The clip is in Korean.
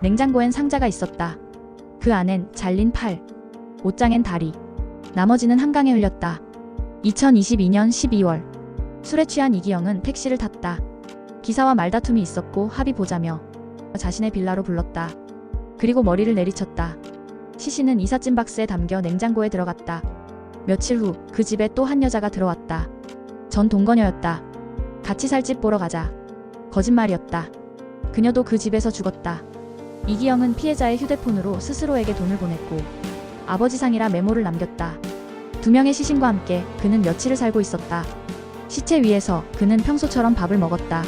냉장고엔 상자가 있었다. 그 안엔 잘린 팔, 옷장엔 다리, 나머지는 한강에 흘렸다. 2022년 12월 술에 취한 이기영은 택시를 탔다. 기사와 말다툼이 있었고 합의 보자며 자신의 빌라로 불렀다. 그리고 머리를 내리쳤다. 시신은 이삿짐 박스에 담겨 냉장고에 들어갔다. 며칠 후 그 집에 또 한 여자가 들어왔다. 전 동거녀였다. 같이 살 집 보러 가자. 거짓말이었다. 그녀도 그 집에서 죽었다. 이기영은 피해자의 휴대폰으로 스스로에게 돈을 보냈고 아버지 상이라 메모를 남겼다. 2명의 시신과 함께 그는 며칠을 살고 있었다. 시체 위에서 그는 평소처럼 밥을 먹었다.